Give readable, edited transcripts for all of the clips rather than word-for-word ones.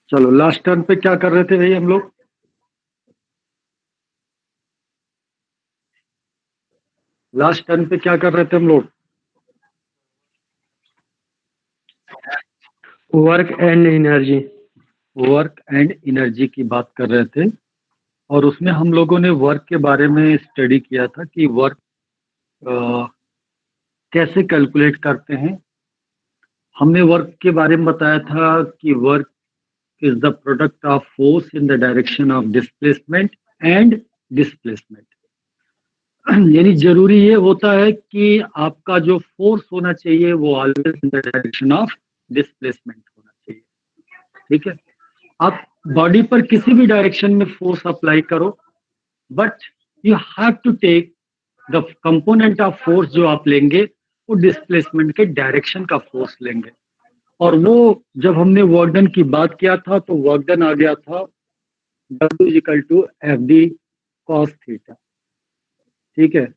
चलो last turn पे क्या कर रहे थे भाई हम लोग? लास्ट टर्न पे क्या कर रहे थे हम लोग? Work and energy. Work and energy की बात कर रहे थे। और उसमें हम लोगों ने वर्क के बारे में स्टडी किया था कि वर्क कैसे कैलकुलेट करते हैं। हमने वर्क के बारे में बताया था कि work is the product of force in the direction of displacement and displacement. यानी जरूरी ये होता है कि आपका जो फोर्स होना चाहिए वो always in the direction of displacement होना चाहिए। ठीक है। आप बॉडी पर किसी भी डायरेक्शन में फोर्स अप्लाई करो, but you have to take the component of force जो आप लेंगे वो डिस्प्लेसमेंट के डायरेक्शन का फोर्स लेंगे। और वो जब हमने वर्क डन की बात किया था तो वर्क डन आ गया था W equal to F D cos theta. ठीक है।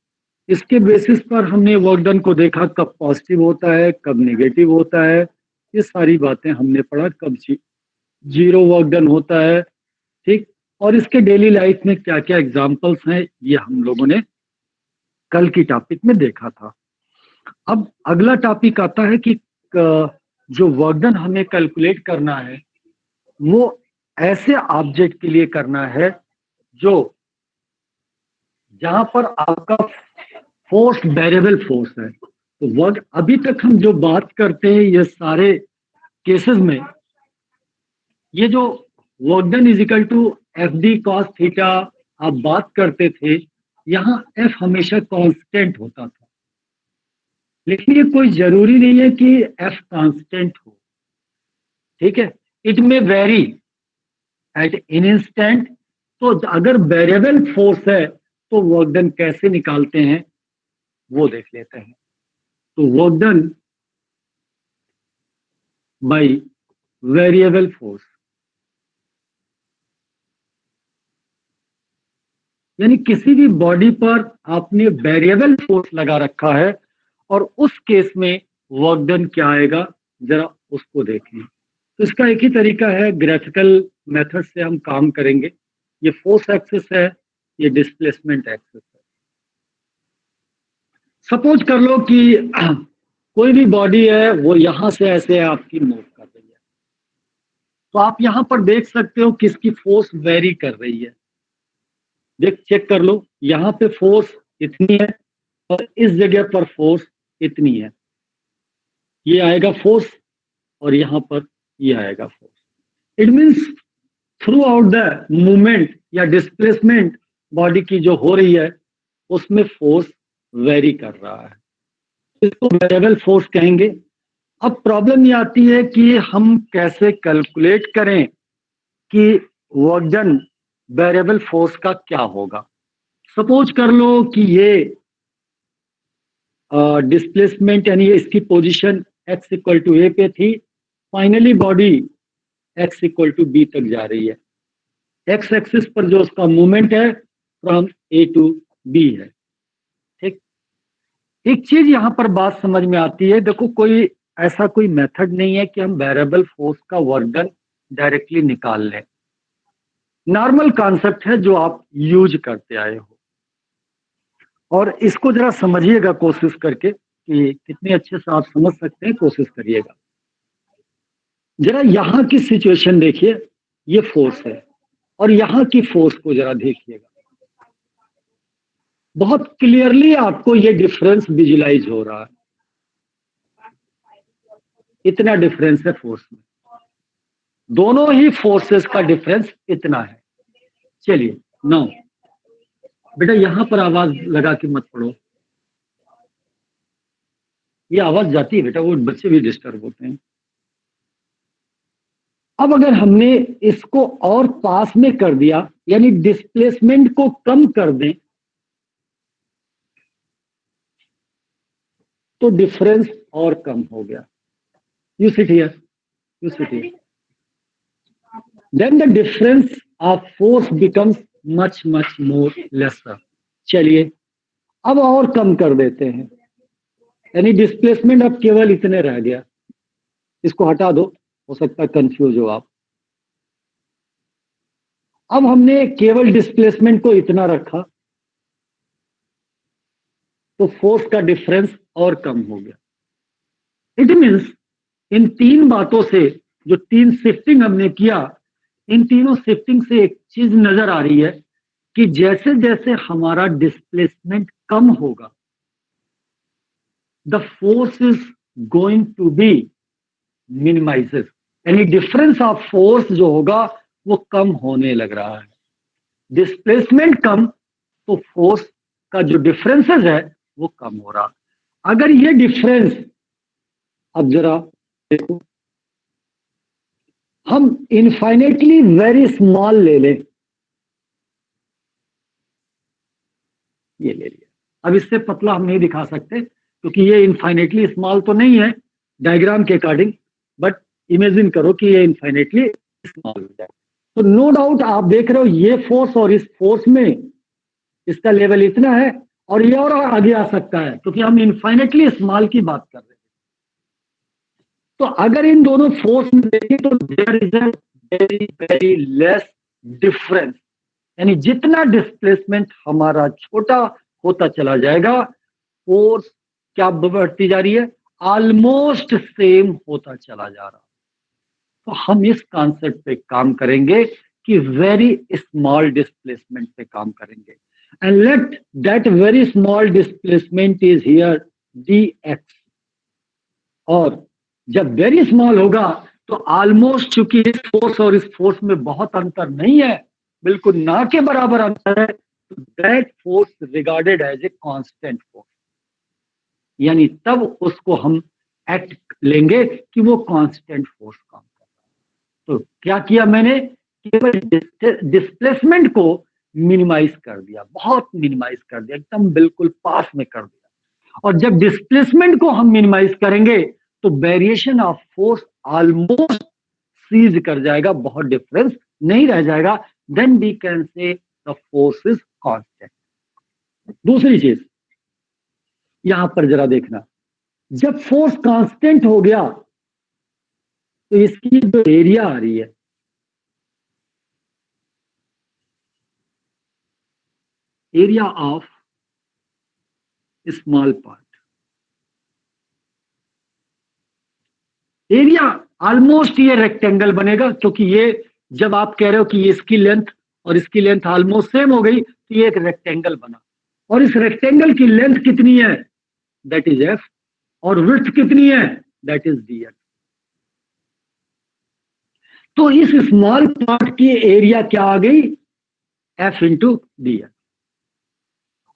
इसके बेसिस पर हमने वर्क डन को देखा, कब पॉजिटिव होता है कब नेगेटिव होता है। ये सारी बातें हमने पढ़ा, कब जीरो वर्क डन होता है। ठीक। और इसके डेली लाइफ में क्या क्या एग्जांपल्स हैं ये हम लोगों ने कल की टॉपिक में देखा था। अब अगला टॉपिक आता है कि जो वर्क डन हमें कैलकुलेट करना है वो ऐसे ऑब्जेक्ट के लिए करना है जो जहां पर आपका फोर्स वेरिएबल फोर्स है। तो वर्क अभी तक हम जो बात करते हैं ये सारे केसेस में ये जो work done is equal to F D cos theta आप बात करते थे, यहाँ एफ हमेशा कांस्टेंट होता था। लेकिन ये कोई जरूरी नहीं है कि एफ कांस्टेंट हो। ठीक है। इट में वेरी एट इन इंस्टेंट। तो अगर वेरिएबल फोर्स है तो वर्क डन कैसे निकालते हैं वो देख लेते हैं। तो work done by variable force, यानी किसी भी बॉडी पर आपने वेरिएबल फोर्स लगा रखा है और उस केस में वर्क डन क्या आएगा जरा उसको देखें। तो इसका एक ही तरीका है, ग्राफिकल मेथड से हम काम करेंगे। ये फोर्स एक्सिस है, ये डिस्प्लेसमेंट एक्सिस है। सपोज कर लो कि कोई भी बॉडी है वो यहां से ऐसे आपकी मूव कर रही है, तो आप यहां पर देख सकते हो किसकी फोर्स वेरी कर रही है। देख चेक कर लो, यहाँ पे फोर्स इतनी है और इस जगह पर फोर्स इतनी है। ये आएगा फोर्स और यहाँ पर ये आएगा force. It means through out the movement या डिस्प्लेसमेंट बॉडी की जो हो रही है उसमें फोर्स वेरी कर रहा है। इसको वेरिएबल फोर्स कहेंगे। अब प्रॉब्लम ये आती है कि हम कैसे कैलकुलेट करें कि वर्क डन वेरिएबल फोर्स का क्या होगा। सपोज कर लो कि ये डिस्प्लेसमेंट यानी इसकी position x equal to A पे थी, finally body x equal to B तक जा रही है। एक्स एक्सिस पर जो उसका मूवमेंट है फ्रॉम ए टू बी है। ठीक। एक चीज यहां पर बात समझ में आती है, देखो कोई ऐसा कोई मेथड नहीं है कि हम वेरिएबल फोर्स का वर्क डन डायरेक्टली निकाल लें। नॉर्मल कॉन्सेप्ट है जो आप यूज करते आए हो, और इसको जरा समझिएगा कोशिश करके कि कितने अच्छे से आप समझ सकते हैं, कोशिश करिएगा। जरा यहाँ की सिचुएशन देखिए, ये फोर्स है और यहाँ की फोर्स को जरा देखिएगा। बहुत क्लियरली आपको ये डिफरेंस विजुलाइज हो रहा है। इतना डिफरेंस है फोर्स में, दोनों ही फोर्सेस का डिफरेंस इतना है। चलिए नो बेटा यहां पर आवाज लगा के मत पढ़ो, ये आवाज जाती है बेटा, वो बच्चे भी डिस्टर्ब होते हैं। अब अगर हमने इसको और पास में कर दिया यानी डिस्प्लेसमेंट को कम कर दें तो डिफरेंस और कम हो गया। You sit here, you sit here, then the difference of force becomes much much more lesser. चलिए अब और कम कर देते हैं, यानी डिस्प्लेसमेंट अब केवल इतने रह गया। इसको हटा दो, हो सकता है कंफ्यूज हो आप। अब हमने केवल डिस्प्लेसमेंट को इतना रखा तो फोर्स का डिफरेंस और कम हो गया। इट मीन्स इन तीन बातों से, जो तीन शिफ्टिंग हमने किया, इन तीनों शिफ्टिंग से एक चीज नजर आ रही है कि जैसे जैसे हमारा डिस्प्लेसमेंट कम होगा, the force is going to be minimizes, यानी डिफरेंस ऑफ फोर्स जो होगा वो कम होने लग रहा है। डिस्प्लेसमेंट कम तो फोर्स का जो डिफरेंसेस है वो कम हो रहा। अगर ये डिफरेंस, अब जरा देखो, हम इनफाइनेटली वेरी स्मॉल ले लें, ये ले लिया। अब इससे पतला हम नहीं दिखा सकते क्योंकि ये इनफाइनेटली स्मॉल तो नहीं है डायग्राम के अकॉर्डिंग, बट इमेजिन करो कि ये इनफाइनेटली स्मॉल हो जाए। तो नो डाउट आप देख रहे हो ये फोर्स और इस फोर्स में इसका लेवल इतना है और ये और आगे आ सकता है क्योंकि हम इनफाइनेटली स्मॉल की बात कर रहे हैं। तो अगर इन दोनों फोर्स में देखें तो there is a very very less difference, यानी जितना डिस्प्लेसमेंट हमारा छोटा होता चला जाएगा, फोर्स क्या बढ़ती जा रही है, ऑलमोस्ट सेम होता चला जा रहा। तो हम इस कॉन्सेप्ट पे काम करेंगे कि वेरी स्मॉल डिस्प्लेसमेंट पे काम करेंगे, and let that very small displacement is here dx। और जब वेरी स्मॉल होगा तो ऑलमोस्ट, चूंकि इस फोर्स और इस फोर्स में बहुत अंतर नहीं है, बिल्कुल ना के बराबर अंतर है, तो that force regarded as a constant force, यानी तब उसको हम एक्ट लेंगे कि वो कांस्टेंट फोर्स काम कर रहा है। तो क्या किया मैंने, केवल डिस्प्लेसमेंट को मिनिमाइज कर दिया, बहुत मिनिमाइज कर दिया, एकदम बिल्कुल पास में कर दिया। और जब डिस्प्लेसमेंट को हम मिनिमाइज करेंगे तो variation of force almost cease कर जाएगा, बहुत डिफरेंस नहीं रह जाएगा, then we can say the force is constant. दूसरी चीज यहां पर जरा देखना, जब फोर्स कांस्टेंट हो गया तो इसकी जो एरिया आ रही है, area of small part, area almost ये रेक्टेंगल बनेगा, क्योंकि ये जब आप कह रहे हो कि इसकी लेंथ और इसकी लेंथ ऑलमोस्ट सेम हो गई तो ये एक रेक्टेंगल बना, और इस रेक्टेंगल की लेंथ कितनी है, दैट इज एफ, और विड्थ कितनी है, दैट इज डी एक्स। तो इस स्मॉल पार्ट की एरिया क्या आ गई, एफ इंटू डी एक्स,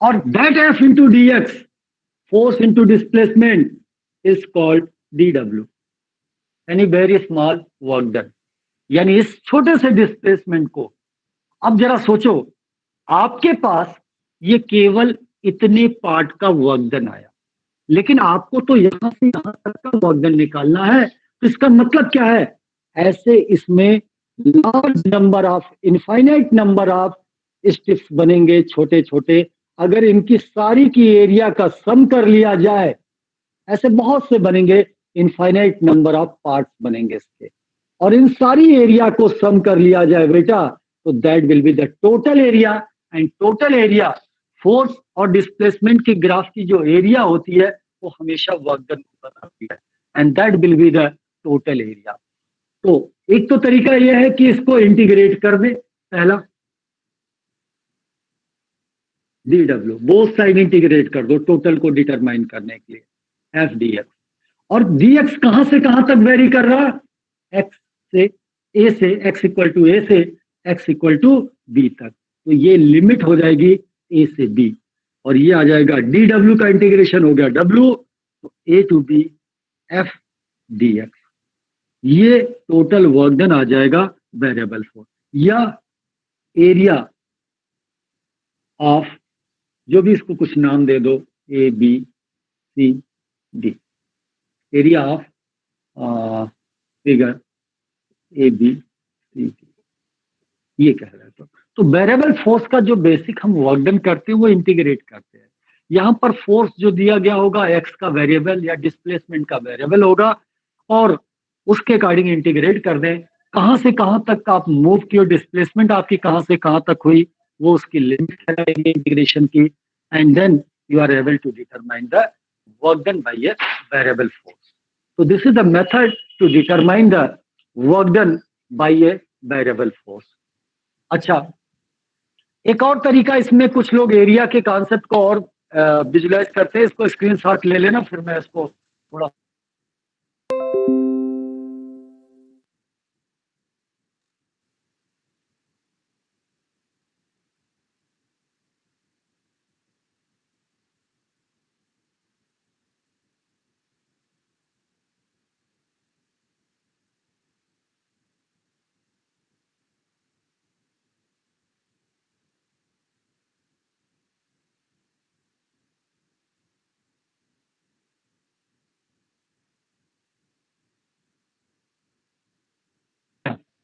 और that F into D x, force into displacement, is called D W, यानी वेरी स्मॉल वर्क डन। यानी इस छोटे से डिस्प्लेसमेंट को, अब जरा सोचो, आपके पास ये केवल इतने पार्ट का वर्क डन आया, लेकिन आपको तो यहां से यहां तक का वर्क डन निकालना है। तो इसका मतलब क्या है, ऐसे इसमें large number of, infinite number of strips बनेंगे छोटे छोटे। अगर इनकी सारी की एरिया का सम कर लिया जाए, ऐसे बहुत से बनेंगे, इनफाइनाइट नंबर ऑफ पार्ट्स बनेंगे इसके, और इन सारी एरिया को सम कर लिया जाए बेटा, तो that will be the total area. And total area, force और डिस्प्लेसमेंट की ग्राफ की जो एरिया होती है वो हमेशा वर्क डन को बताती है, and that will be the total area. तो एक तो तरीका यह है कि इसको इंटीग्रेट कर दे, पहला D W, both side integrate कर दो टोटल को डिटरमाइन करने के लिए, एफ डी एक्स। और डी एक्स कहां से कहां तक वेरी कर रहा, एक्स से ए से, एक्स इक्वल टू ए से एक्स इक्वल टू बी तक, तो ये लिमिट हो जाएगी ए से बी, और ये आ जाएगा डी डब्ल्यू का इंटीग्रेशन हो गया डब्ल्यू, तो a to b F d x, ये टोटल वर्क डन आ जाएगा वेरिएबल फोर्स, या एरिया ऑफ, जो भी इसको कुछ नाम दे दो, A B C D, area of figure A B C D, ये कह रहे हैं। तो वेरिएबल फोर्स का जो बेसिक हम वर्क डन करते हैं वो इंटीग्रेट करते हैं। यहां पर फोर्स जो दिया गया होगा एक्स का वेरिएबल या डिस्प्लेसमेंट का वेरिएबल होगा, और उसके अकॉर्डिंग इंटीग्रेट कर दें, कहां से कहां तक आप मूव किए, डिस्प्लेसमेंट आपकी कहां से कहां तक हुई, वो उसकी लिमिट लगाएंगे इंटीग्रेशन की, and then you are able to determine the work done by a variable force. So this is the method to determine the work done by a variable force. अच्छा, एक और तरीका, इसमें कुछ लोग एरिया के कॉन्सेप्ट को और विजुलाइज करते हैं. इसको स्क्रीनशॉट ले लेना, फिर मैं इसको थोड़ा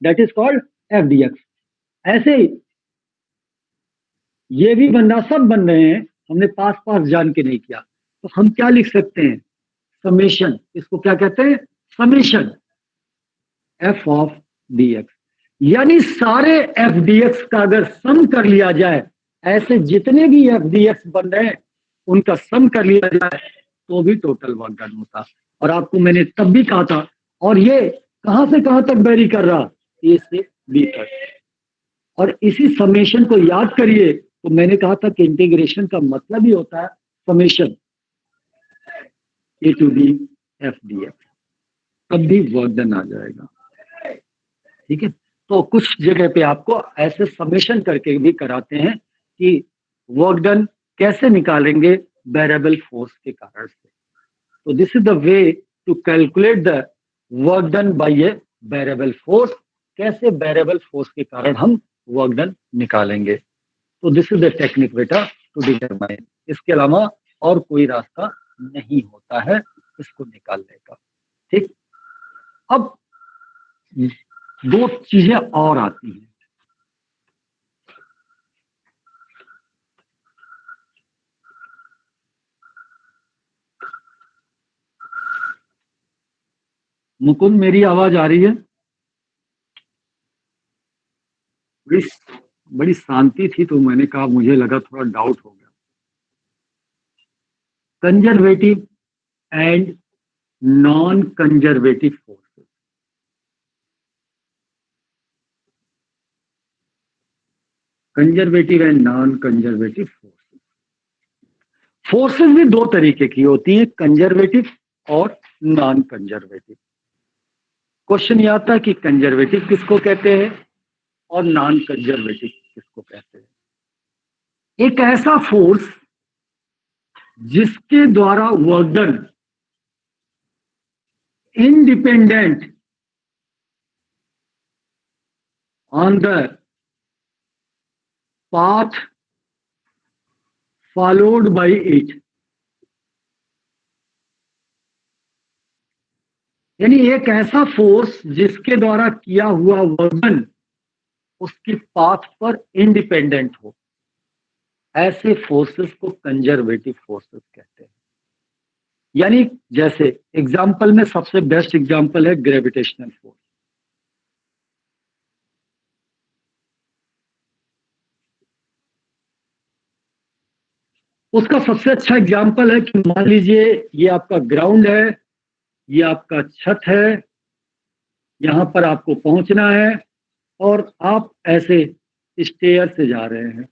दैट इज कॉल्ड FDX. ऐसे ही ये भी बनना, सब बन रहे हैं, हमने पास पास जान के नहीं किया. तो हम क्या लिख सकते हैं, समेशन. इसको क्या कहते हैं, समेशन F ऑफ DX. यानी सारे FDX का अगर सम कर लिया जाए, ऐसे जितने भी FDX बन रहे हैं उनका सम कर लिया जाए तो भी टोटल वर्क डन होता. और आपको मैंने तब भी कहा था, और ये कहां से कहां तक वेरी कर रहा, ए से बी तक. और इसी समेशन को याद करिए, तो मैंने कहा था कि इंटीग्रेशन का मतलब ही होता है summation A to B FDX. तब भी वर्क डन आ जाएगा. ठीक है, तो कुछ जगह पे आपको ऐसे समेशन करके भी कराते हैं कि वर्क डन कैसे निकालेंगे वेरिएबल फोर्स के कारण से. तो this is the way to calculate the work done by a variable force. कैसे वेरिएबल फोर्स के कारण हम वर्क डन निकालेंगे. तो दिस इज द टेक्निक बेटा टू डिटरमाइन. इसके अलावा और कोई रास्ता नहीं होता है इसको निकालने का. ठीक, अब दो चीजें और आती हैं. मुकुंद, मेरी आवाज आ रही है? बड़ी बड़ी शांति थी, तो मैंने कहा, मुझे लगा थोड़ा डाउट हो गया. Conservative and non conservative forces. Conservative and non conservative forces. Forces भी दो तरीके की होती है, कंजर्वेटिव और नॉन कंजर्वेटिव. क्वेश्चन ये आता है कि कंजर्वेटिव किसको कहते हैं और नॉन कंजर्वेटिव किसको कहते हैं. एक ऐसा फोर्स जिसके द्वारा work done independent on the path followed by it. यानी एक ऐसा फोर्स जिसके द्वारा किया हुआ वर्क उसकी पाथ पर इंडिपेंडेंट हो, ऐसे फोर्सेस को कंजर्वेटिव फोर्सेस कहते हैं. यानी जैसे एग्जाम्पल में सबसे बेस्ट एग्जाम्पल है ग्रेविटेशनल फोर्स. उसका सबसे अच्छा एग्जाम्पल है कि मान लीजिए ये आपका ग्राउंड है, ये आपका छत है, यहां पर आपको पहुंचना है और आप ऐसे स्टेयर से जा रहे हैं.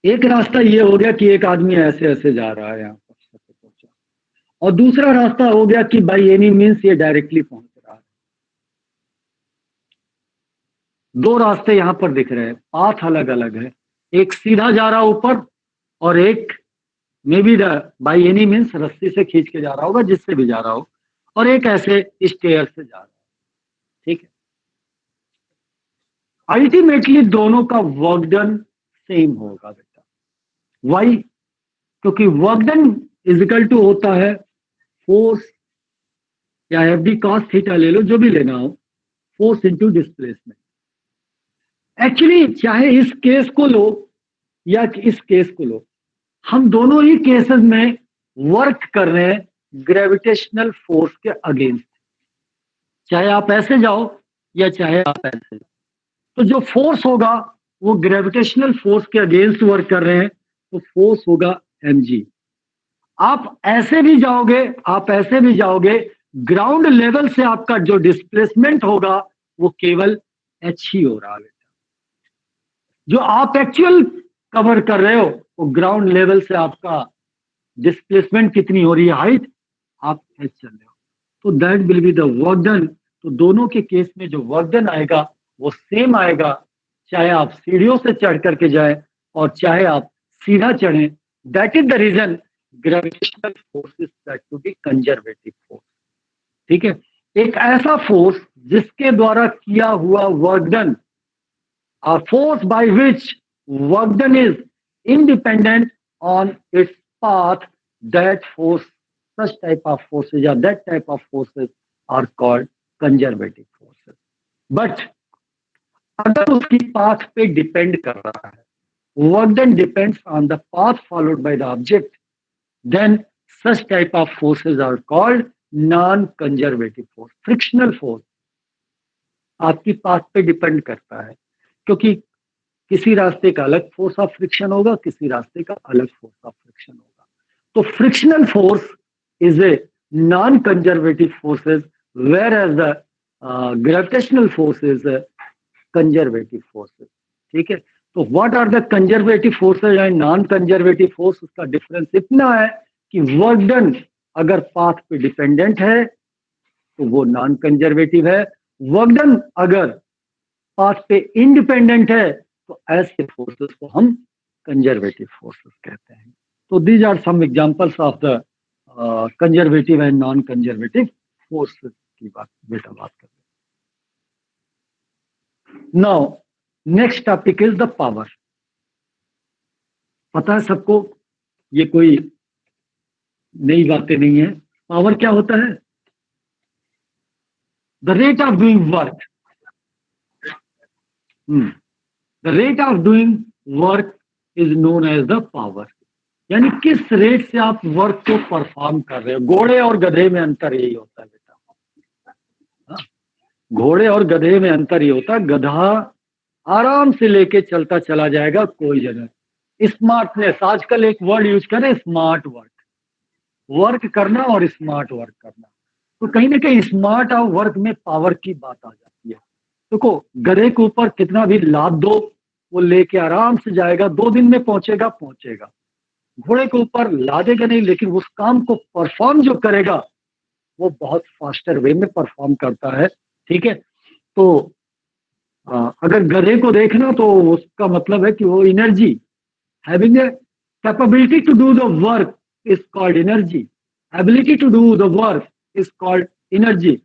एक रास्ता ये हो गया कि एक आदमी ऐसे ऐसे जा रहा है यहाँ पर छत पे पहुंचा, और दूसरा रास्ता हो गया कि बाई एनी मीन्स ये डायरेक्टली पहुंच रहा है. दो रास्ते यहां पर दिख रहे हैं, पाथ अलग अलग है. एक सीधा जा रहा ऊपर और एक may be by any means रस्सी से खींच के जा रहा होगा, जिससे भी जा रहा हो, और एक ऐसे स्टेयर से जा रहा है. ठीक है, अल्टीमेटली दोनों का वर्क डन सेम होगा बेटा. वाई? क्योंकि work done is equal to होता है फोर्स या एफ डी कॉस थीटा, ले लो जो भी लेना हो, फोर्स इंटू डिस्प्लेसमेंट. एक्चुअली चाहे इस केस को लो या इस केस को लो, हम दोनों ही केसेस में वर्क कर रहे हैं ग्रेविटेशनल फोर्स के अगेंस्ट, चाहे आप ऐसे जाओ या चाहे आप ऐसे। तो जो फोर्स होगा वो ग्रेविटेशनल फोर्स के अगेंस्ट वर्क कर रहे हैं, तो फोर्स होगा mg। आप ऐसे भी जाओगे, आप ऐसे भी जाओगे, ग्राउंड लेवल से आपका जो डिस्प्लेसमेंट होगा वो केवल h ही हो रहा है। जो आप एक्चुअल कवर कर रहे हो वो ग्राउंड लेवल से आपका डिस्प्लेसमेंट कितनी हो रही है, हाइट, आप h चल रहे हो, तो that will be the work done. तो दोनों के केस में जो वर्क डन आएगा वो सेम आएगा, चाहे आप सीढ़ियों से चढ़ करके जाए और चाहे आप सीधा चढ़े। That is the reason gravitational force is said to be conservative force. ठीक है, एक ऐसा फोर्स जिसके द्वारा किया हुआ work done, a force by which work done is independent on its path, that force, such type of forces or that type of forces are called conservative forces. But अगर उसकी पाथ पे depend कर रहा है, work done depends on the path followed by the object, then such type of forces are called non-conservative force. Frictional force आपकी path पे depend करता है, क्योंकि किसी रास्ते का अलग फोर्स ऑफ फ्रिक्शन होगा, किसी रास्ते का अलग फोर्स ऑफ फ्रिक्शन होगा। तो frictional force is a non conservative forces, whereas the gravitational force is conservative forces. ठीक है, तो what are the conservative forces and non conservative force, उसका डिफरेंस इतना है कि वर्क डन अगर पाथ पे डिपेंडेंट है तो वो नॉन कंजर्वेटिव है, वर्क डन अगर पाथ पे इंडिपेंडेंट है तो ऐसे फोर्सेस को हम कंजर्वेटिव फोर्सेस कहते हैं। तो these are some examples of the conservative and non conservative forces की बात कर रहे हैं। Now next topic is the power. पता है सबको, ये कोई नई बातें नहीं है। पावर क्या होता है? The rate of doing work, the rate of doing work is known as the power. यानी किस रेट से आप वर्क को परफॉर्म कर रहे हो। घोड़े और गधे में अंतर यही होता है बेटा। घोड़े और गधे में अंतर ये होता है, गधा आराम से लेके चलता चला जाएगा कोई जगह। स्मार्टनेस, आजकल एक वर्ड यूज करें, स्मार्ट वर्क, वर्क करना और स्मार्ट वर्क करना। तो कहीं ना कहीं स्मार्ट और वर्क में पावर की बात आ जाती है। देखो, गधे के ऊपर कितना भी लाद दो वो लेके आराम से जाएगा, 2 दिन में पहुंचेगा। घोड़े के ऊपर लादेगा नहीं, लेकिन उस काम को परफॉर्म जो करेगा वो बहुत फास्टर वे में परफॉर्म करता है। ठीक है, तो अगर गधे को देखना तो उसका मतलब है कि वो energy, having a capability to do the work is called energy, ability to do the work is called energy.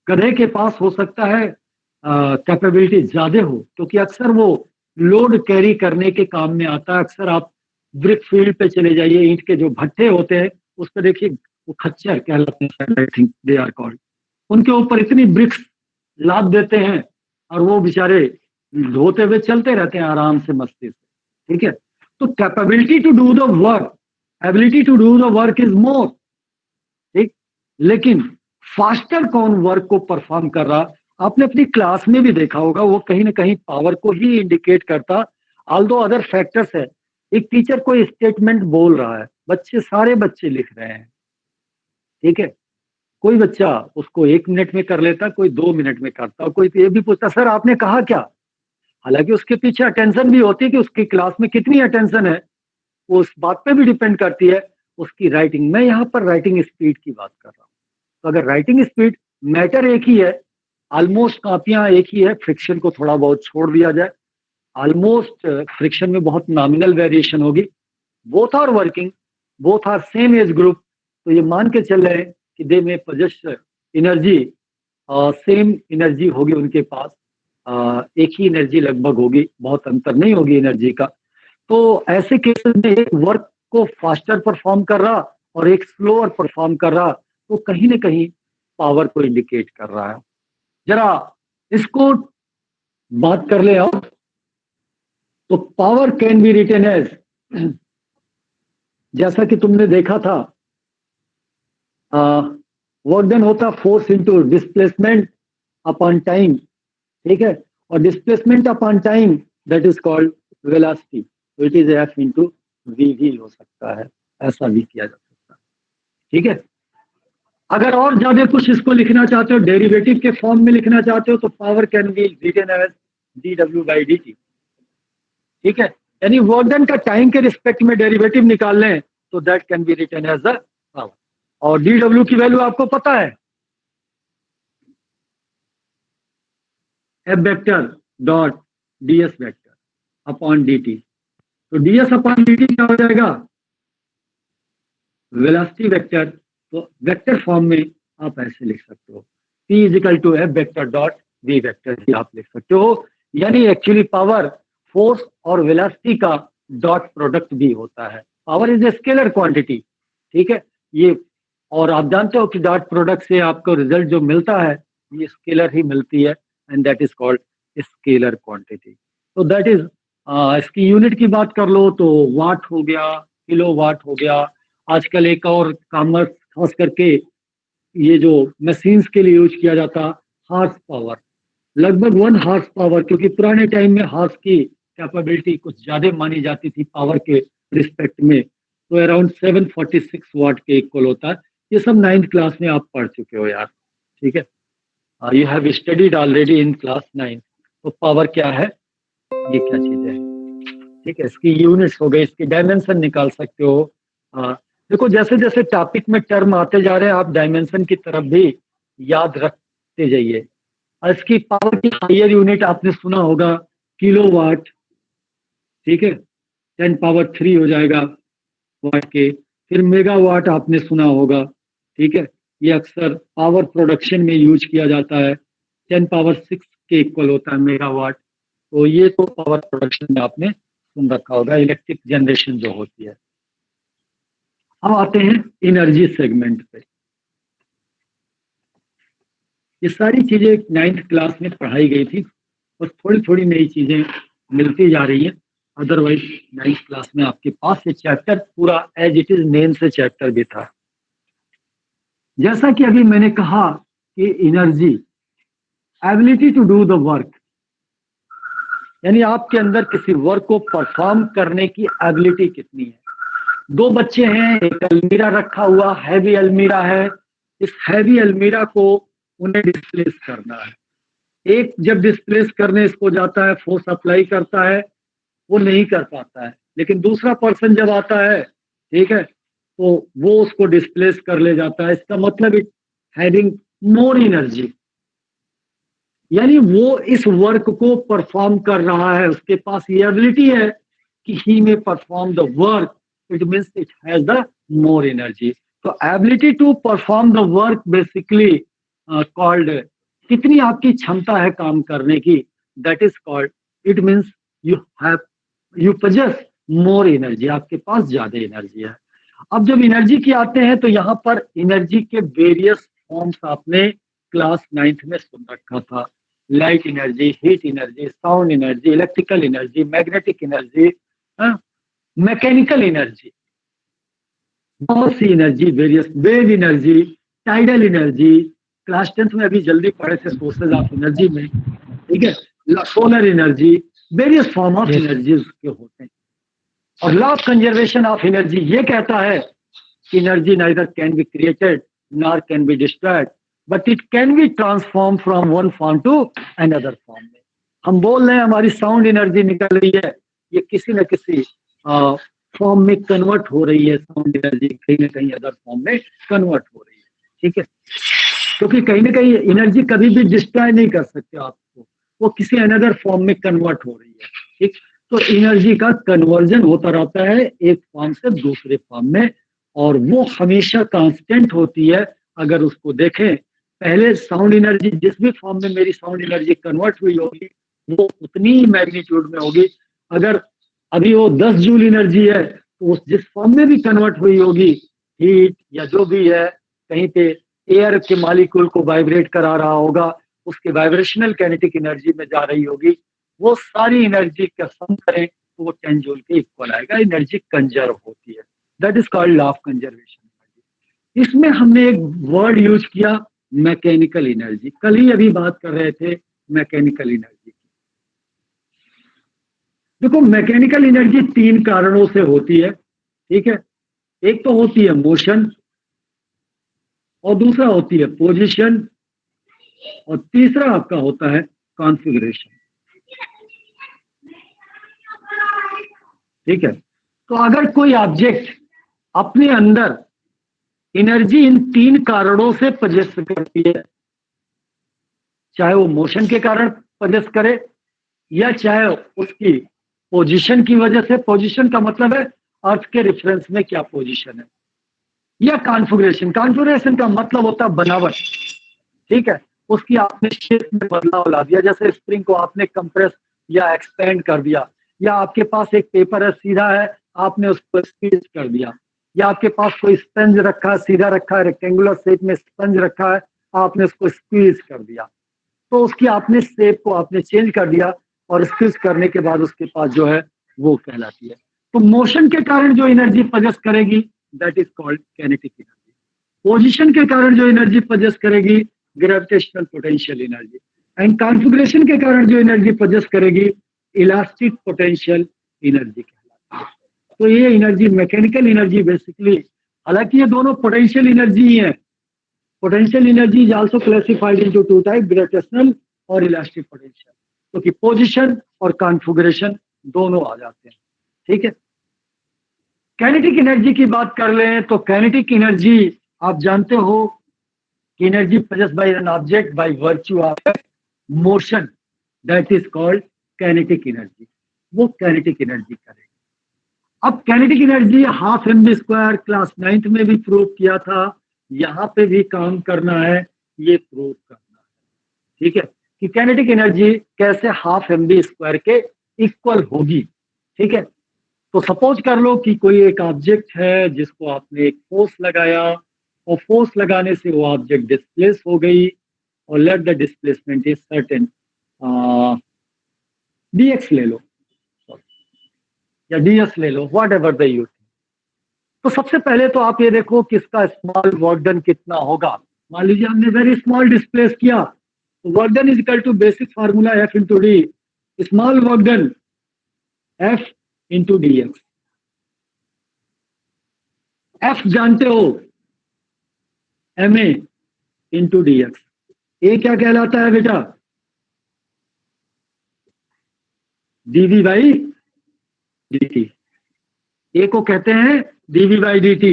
गधे के पास हो सकता है कैपेबिलिटी ज्यादा हो, क्योंकि अक्सर वो लोड कैरी करने के काम में आता है। अक्सर आप ब्रिक फील्ड पे चले जाइए, ईंट के जो भट्टे होते हैं उस पर देखिए, वो खच्चर कहलाते हैं, I think they are called. उनके ऊपर इतनी ब्रिक्स लाद देते हैं और वो बेचारे धोते हुए चलते रहते हैं आराम से, मस्ती से। ठीक है, तो capability to do the work, ability to do the work is more. ठीक, लेकिन फास्टर कौन वर्क को परफॉर्म कर रहा, आपने अपनी क्लास में भी देखा होगा, वो कहीं ना कहीं पावर को ही इंडिकेट करता, ऑल्दो अदर फैक्टर्स है। एक टीचर कोई स्टेटमेंट बोल रहा है, सारे बच्चे लिख रहे हैं। ठीक है, कोई बच्चा उसको 1 मिनट में कर लेता, कोई 2 मिनट में करता, और कोई ये भी पूछता सर आपने कहा क्या। हालांकि उसके पीछे अटेंशन भी होती है कि उसकी क्लास में कितनी अटेंशन है, वो उस बात पे भी डिपेंड करती है उसकी राइटिंग। मैं यहाँ पर राइटिंग स्पीड की बात कर रहा हूँ। तो अगर राइटिंग स्पीड, मैटर एक ही है, ऑलमोस्ट कॉपियां एक ही है, फ्रिक्शन को थोड़ा बहुत छोड़ दिया जाए, ऑलमोस्ट फ्रिक्शन में बहुत नॉमिनल वेरिएशन होगी, both are working, both are same age group, तो ये मान के चल रहे हैं कि दे में पोजेस एनर्जी, सेम एनर्जी होगी उनके पास, एक ही एनर्जी लगभग होगी, बहुत अंतर नहीं होगी एनर्जी का। तो ऐसे केसेस में एक वर्क को फास्टर परफॉर्म कर रहा और एक स्लोअर परफॉर्म कर रहा, तो कहीं ना कहीं पावर को इंडिकेट कर रहा है। जरा इसको बात कर ले। और तो power can be written as जैसा कि तुमने देखा था, वर्क डन होता force into displacement upon time, ठीक है, और displacement upon time that is called velocity, तो it is F into V भी हो सकता है, ऐसा भी किया जा सकता है, ठीक है। अगर और ज्यादा कुछ इसको लिखना चाहते हो, डेरिवेटिव के फॉर्म में लिखना चाहते हो, तो power can be written as d W by d t, ठीक है। यानी वर्क डन का टाइम के रिस्पेक्ट में डेरिवेटिव निकाल लें तो that can be written as a power. और डी डब्ल्यू की वैल्यू आपको पता है, F vector dot d s vector upon d t, तो d s upon d t क्या हो जाएगा, वेलोसिटी वेक्टर। तो वेक्टर फॉर्म में आप ऐसे लिख सकते हो, P is equal to F vector dot V vector भी आप लिख सकते हो। यानी एक्चुअली पावर फोर्स और वेलोसिटी का डॉट प्रोडक्ट भी होता है। Power is a scalar quantity, ठीक है ये, और आप जानते हो कि डॉट प्रोडक्ट से आपको रिजल्ट जो मिलता है ये स्केलर ही मिलती है, and that is called scalar quantity. तो दैट इज, इसकी यूनिट की बात कर लो तो वाट हो गया, किलो वाट हो गया। आजकल एक और कॉमर्स खास करके ये जो मशीन्स के लिए यूज किया जाता, हार्स पावर, लगभग 1 हार्स पावर, क्योंकि पुराने टाइम में हार्स की कैपेबिलिटी कुछ ज्यादा मानी जाती थी पावर के रिस्पेक्ट में, तो अराउंड 746 वाट के इक्वल होता है। ये सब 9th क्लास में आप पढ़ चुके हो यार, ठीक है, you have studied already in class 9। तो पावर क्या है, ये क्या चीज है, ठीक है, इसकी यूनिट्स हो गई, इसकी डायमेंशन निकाल सकते हो। देखो जैसे जैसे टॉपिक में टर्म आते जा रहे हैं आप डायमेंशन की तरफ भी याद रखते जाइए। और इसकी पावर की हायर यूनिट आपने सुना होगा, किलोवाट, ठीक है, 10 पावर 3 हो जाएगा वाट के। फिर मेगावाट आपने सुना होगा, ठीक है, ये अक्सर पावर प्रोडक्शन में यूज किया जाता है, 10 पावर 6 के इक्वल होता है मेगावाट। तो ये तो पावर प्रोडक्शन में आपने सुन रखा होगा, इलेक्ट्रिक जनरेशन जो होती है। अब आते हैं एनर्जी सेगमेंट पे। ये सारी चीजें 9th क्लास में पढ़ाई गई थी, और थोड़ी थोड़ी नई चीजें मिलती जा रही हैं। अदरवाइज 9th क्लास में आपके पास ये चैप्टर पूरा एज इट इज नेम से चैप्टर भी था। जैसा कि अभी मैंने कहा कि energy, ability to do the work, यानी आपके अंदर किसी वर्क को परफॉर्म करने की एबिलिटी कितनी है। दो बच्चे हैं, एक अलमीरा रखा हुआ, हैवी अलमीरा है, इस हैवी अलमीरा को उन्हें डिस्प्लेस करना है। एक जब डिस्प्लेस करने इसको जाता है, फोर्स अप्लाई करता है, वो नहीं कर पाता है, लेकिन दूसरा पर्सन जब आता है, ठीक है, तो वो उसको डिस्प्लेस कर ले जाता है। इसका मतलब इट हैविंग मोर एनर्जी, यानी वो इस वर्क को परफॉर्म कर रहा है, उसके पास ये एबिलिटी है कि ही में perform the work, it means it has the more energy. तो ability to perform the work basically called, कितनी आपकी क्षमता है काम करने की, that is called, it means you have, you possess more energy, आपके पास ज्यादा एनर्जी है। अब जब एनर्जी की आते हैं तो यहाँ पर एनर्जी के वेरियस फॉर्म्स आपने क्लास 9th में सुन रखा था, light energy, heat energy, sound energy, electrical energy, magnetic energy, mechanical energy, बहुत सी energy, various wave energy, tidal energy, class 10th में अभी जल्दी पढ़े थे सोर्सेज ऑफ एनर्जी में, ठीक है, solar energy, various form of energy के होते हैं। और law of conservation of energy ये कहता है कि energy neither can be created nor can be destroyed, but it can be transform from one form to another form में। हम बोल रहे हैं हमारी साउंड एनर्जी निकल रही है, ये किसी न किसी फॉर्म में कन्वर्ट हो रही है, साउंड एनर्जी कहीं ना कहीं अदर फॉर्म में कन्वर्ट हो रही है, ठीक है, क्योंकि कहीं ना कहीं एनर्जी कभी भी डिस्ट्रॉय नहीं कर सकते आपको, वो किसी अनदर फॉर्म में कन्वर्ट हो रही है, ठीक। तो एनर्जी का कन्वर्जन होता रहता है एक फॉर्म से दूसरे फॉर्म में, और वो हमेशा कांस्टेंट होती है। अगर उसको देखें, पहले साउंड एनर्जी जिस भी फॉर्म में मेरी साउंड एनर्जी कन्वर्ट हुई होगी वो उतनी ही मैग्नीट्यूड में होगी। अगर अभी वो 10 जूल एनर्जी है तो उस जिस फॉर्म में भी कन्वर्ट हुई होगी, हीट या जो भी है, कहीं पे एयर के मालिक्यूल को वाइब्रेट करा रहा होगा, उसके वाइब्रेशनल काइनेटिक एनर्जी में जा रही होगी, वो सारी एनर्जी का सम करें तो वो 10 जूल के इक्वल आएगा, एनर्जी कंजर्व होती है। That is called law of conservation. इसमें हमने एक वर्ड यूज किया, मैकेनिकल एनर्जी। कल ही अभी बात कर रहे थे मैकेनिकल एनर्जी की। देखो मैकेनिकल एनर्जी तीन कारणों से होती है, ठीक है। एक तो होती है मोशन, और दूसरा होती है पोजीशन, और तीसरा आपका होता है कॉन्फ़िगरेशन, ठीक है। तो अगर कोई ऑब्जेक्ट अपने अंदर एनर्जी इन तीन कारणों से पजेस्ट करती है, चाहे वो मोशन के कारण पजेस्ट करे, या चाहे उसकी पोजीशन की वजह से, पोजीशन का मतलब है अर्थ के रेफरेंस में क्या पोजीशन है, या कॉन्फ़िगरेशन, कॉन्फ़िगरेशन का मतलब होता है बनावट, ठीक है। उसकी आपने शेप में बदलाव ला दिया, जैसे स्प्रिंग को आपने कंप्रेस या एक्सपेंड कर दिया, या आपके पास एक पेपर है सीधा है, आपने उसको स्क्वीज कर दिया, या आपके पास कोई स्पंज रखा है, सीधा रखा है, रेक्टेंगुलर शेप में स्पंज रखा है, आपने उसको स्क्वीज कर दिया, तो उसकी आपने शेप को आपने चेंज कर दिया, और स्क्वीज करने के बाद उसके पास जो है वो कहलाती है। तो मोशन के कारण जो एनर्जी पजेस्ट करेगी that is called kinetic energy. Position के कारण जो एनर्जी पजेस्ट करेगी gravitational potential energy, and configuration के कारण जो एनर्जी पजेस्ट करेगी इलास्टिक पोटेंशियल एनर्जी कहलाती है। तो ये एनर्जी मैकेनिकल एनर्जी बेसिकली, हालांकि ये दोनों पोटेंशियल एनर्जी ही है। Potential energy is also classified into two type, gravitational और इलास्टिक पोटेंशियल, क्योंकि पोजीशन और कॉन्फ़िगरेशन दोनों आ जाते हैं, ठीक है। काइनेटिक एनर्जी की बात कर लें तो काइनेटिक एनर्जी आप जानते हो कि energy possessed by an object by virtue of motion, that is called kinetic energy। वो काइनेटिक एनर्जी करेगी। अब kinetic energy half M B square class 9th में भी प्रूव किया था, यहाँ पे भी काम करना है, ये प्रूव करना है, ठीक है, कि काइनेटिक एनर्जी कैसे हाफ एम बी स्क्वायर के इक्वल होगी, ठीक है। तो सपोज कर लो कि कोई एक ऑब्जेक्ट है जिसको आपने एक फोर्स लगाया, और फोर्स लगाने से वो ऑब्जेक्ट डिस्प्लेस हो गई, और let the displacement is certain, dx ले लो या ds ले लो, व्हाट एवर द यूज। तो सबसे पहले तो आप ये देखो कि इसका स्मॉल वर्क डन कितना होगा। मान लीजिए हमने वेरी स्मॉल डिस्प्लेस किया, तो work done is equal to basic formula f into D, small work done f into dx। f जानते हो ma इंटू dx। ए क्या कहलाता है बेटा, dv बाई dt। ए को कहते हैं dv by dt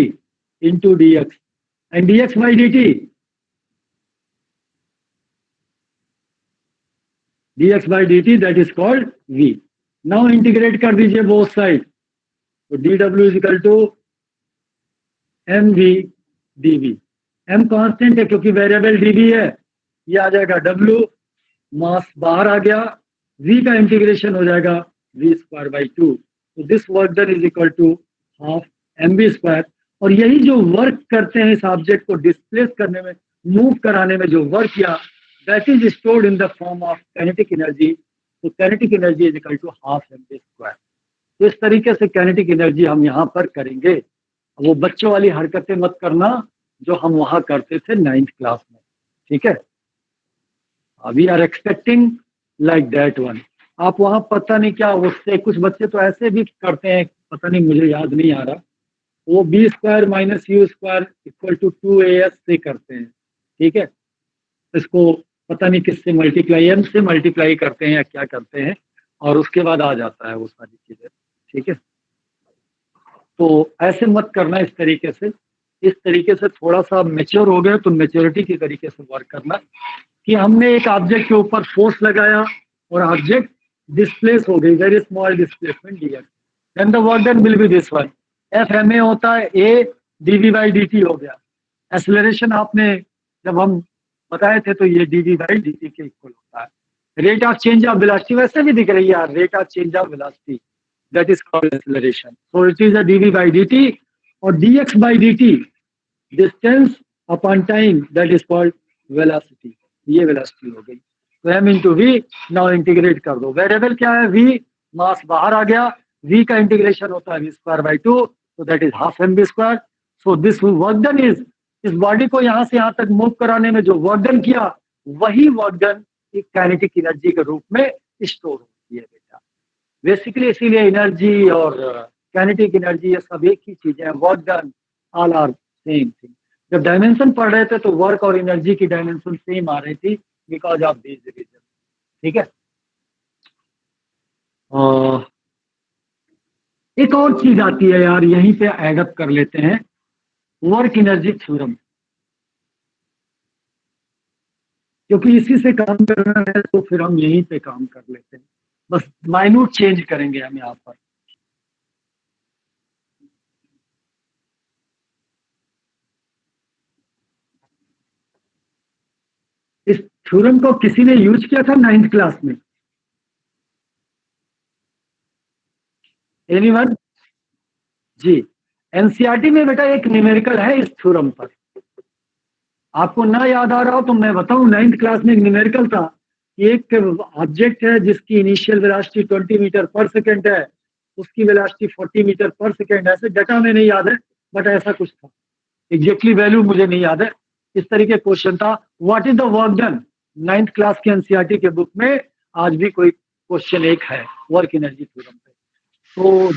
into dx, and dx by dt, dx by dt that is called v। Now integrate कर दीजिए बोथ साइड, तो dw is equal to mv dv। m constant है क्योंकि variable dv है, ये आ जाएगा w, मास बाहर आ गया, v का इंटीग्रेशन हो जाएगा v स्क्वायर बाई 2। तो this work done is equal to half mv square. और यही जो वर्क करते हैं इस ऑब्जेक्ट को डिस्प्लेस करने में, मूव कराने में जो वर्क किया, that is stored in the form of kinetic energy. तो kinetic energy is equal to half mv square. तो इस तरीके से काइनेटिक एनर्जी हम यहाँ पर करेंगे। वो बच्चों वाली हरकतें मत करना जो हम वहां करते थे 9th क्लास में, ठीक है। We are expecting like that one. आप वहां पता नहीं क्या, उससे कुछ बच्चे तो ऐसे भी करते हैं, पता नहीं मुझे याद नहीं आ रहा, वो B square minus U square equal to 2as से करते हैं, ठीक है। इसको पता नहीं किससे मल्टीप्लाई, एम से मल्टीप्लाई करते हैं या क्या करते हैं, और उसके बाद आ जाता है वो सारी चीजें, ठीक है। तो ऐसे मत करना, इस तरीके से, इस तरीके से थोड़ा सा मेच्योर हो गए तो मेच्योरिटी के तरीके से वर्क करना, कि हमने एक ऑब्जेक्ट के ऊपर फोर्स लगाया और ऑब्जेक्ट डिस्प्लेस हो गई, वेरी स्मॉल डिस्प्लेसमेंट दिया, then the work done will be this one, F M A होता है ए dv बाई dt हो गया। एक्सेलरेशन आपने जब हम बताए थे तो ये dv बाई dt के इक्वल होता है। Rate of change of velocity वैसे भी दिख रही है यार, rate of change of velocity that is called acceleration. So it is a dv by dt, और dx by dt distance upon time that is called velocity. ये velocity हो गई। तो m into V, now integrate कर दो। Variable क्या है v, मास बाहर आ गया, v का इंटीग्रेशन होता है v square by 2, so that is half mv square. So this work done is, इस बॉडी को यहाँ से यहाँ तक मूव कराने में जो वर्क डन किया, वही वर्क डन एक काइनेटिक एनर्जी के रूप में स्टोर होती है बेटा। बेसिकली इसीलिए एनर्जी और काइनेटिक एनर्जी ये सब एक ही चीजें हैं, work done all are same thing. जब डायमेंशन पढ़ रहे थे तो वर्क और एनर्जी की डायमेंशन सेम आ रही थी बिकॉज ऑफ दिस रीजन, ठीक है। एक और चीज आती है यार, यहीं पे एडअप कर लेते हैं, वर्क एनर्जी थ्योरम, क्योंकि इसी से काम करना है तो फिर हम यहीं पे काम कर लेते हैं, बस माइन्यूट चेंज करेंगे हम यहाँ पर। इस थ्योरम को किसी ने यूज किया था 9th क्लास में? एनीवन? जी, एनसीईआरटी में बेटा एक न्यूमेरिकल है इस थ्योरम पर, आपको ना याद आ रहा हो तो मैं बताऊं, 9th क्लास में एक न्यूमेरिकल था, एक ऑब्जेक्ट है जिसकी इनिशियल वेलोसिटी 20 मीटर पर सेकेंड है, उसकी वेलोसिटी 40 मीटर पर सेकेंड है, ऐसे डाटा में नहीं याद है बट ऐसा कुछ था, एग्जैक्टली वैल्यू मुझे नहीं याद है, इस तरीके क्वेश्चन था। What is the work done? 9th class के एनसीईआरटी के बुक में आज भी कोई क्वेश्चन एक है वर्क एनर्जी थ्योरम पे। तो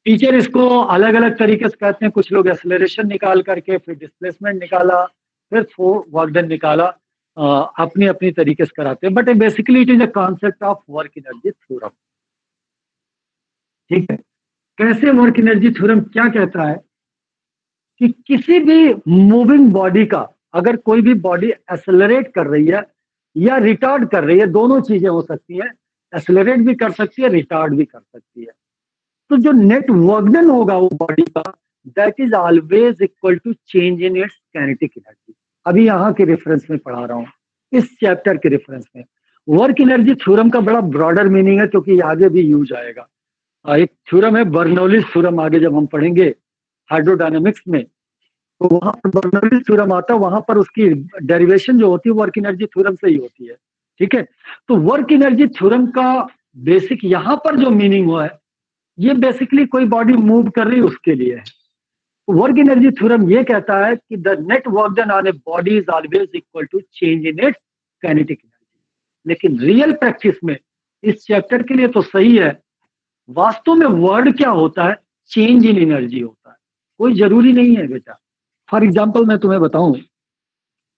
टीचर इसको अलग अलग तरीके से कहते हैं, कुछ लोग एक्सेलरेशन निकाल करके फिर डिस्प्लेसमेंट निकाला फिर वर्क डन निकाला, अपनी अपनी तरीके से कराते हैं, but basically it is a concept of work energy theorem, ठीक है। कैसे वर्क एनर्जी थ्योरम क्या कहता है कि किसी भी मूविंग बॉडी का, अगर कोई भी बॉडी एक्सेलरेट कर रही है या रिटार्ड कर रही है, दोनों चीजें हो सकती है, एक्सेलरेट भी कर सकती है रिटार्ड भी कर सकती है, तो जो नेट वर्क डन होगा वो बॉडी का, that is always equal to change in its kinetic energy. अभी यहाँ के रेफरेंस में पढ़ा रहा हूँ, इस चैप्टर के रेफरेंस में। वर्क एनर्जी थ्योरम का बड़ा ब्रॉडर मीनिंग है क्योंकि आगे भी यूज आएगा। एक थ्योरम है बर्नौलीज थ्योरम, आगे जब हम पढ़ेंगे हाइड्रोडायनेमिक्स में तो वहां पर बर्नौलीज थ्योरम आता है, वहां पर उसकी डेरिवेशन जो होती है वर्क एनर्जी थ्योरम से ही होती है, ठीक है। तो वर्क एनर्जी थ्योरम का बेसिक यहाँ पर जो मीनिंग हुआ है, ये बेसिकली कोई बॉडी मूव कर रही है उसके लिए है। वर्क एनर्जी थ्योरम ये कहता है कि the net work done on a body is always equal to change in its kinetic energy. लेकिन रियल प्रैक्टिस में इस चैप्टर के लिए तो सही है, वास्तव में वर्ड क्या होता है? चेंज इन एनर्जी होता है, कोई जरूरी नहीं है बेटा। फॉर एग्जाम्पल मैं तुम्हें बताऊं,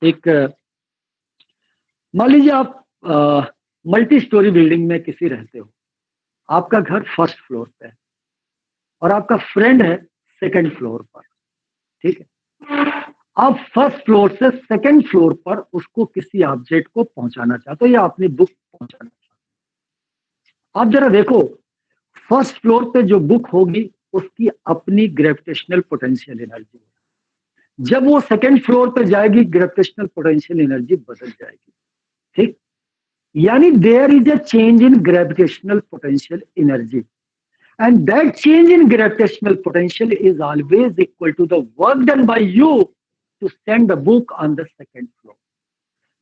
एक मान लीजिए आप मल्टी स्टोरी बिल्डिंग में किसी रहते हो, आपका घर फर्स्ट फ्लोर पे है और आपका फ्रेंड है सेकंड फ्लोर पर, ठीक है। आप फर्स्ट फ्लोर से सेकंड फ्लोर पर उसको किसी ऑब्जेक्ट को पहुंचाना चाहते हो या अपनी बुक पहुंचाना चाहते हो। आप जरा देखो, फर्स्ट फ्लोर पे जो बुक होगी उसकी अपनी ग्रेविटेशनल पोटेंशियल एनर्जी है, जब वो सेकंड फ्लोर पे जाएगी ग्रेविटेशनल पोटेंशियल एनर्जी बदल जाएगी, ठीक। यानी there is a change in gravitational potential energy and that change in gravitational potential is always equal to the work done by you to send the book on the second floor.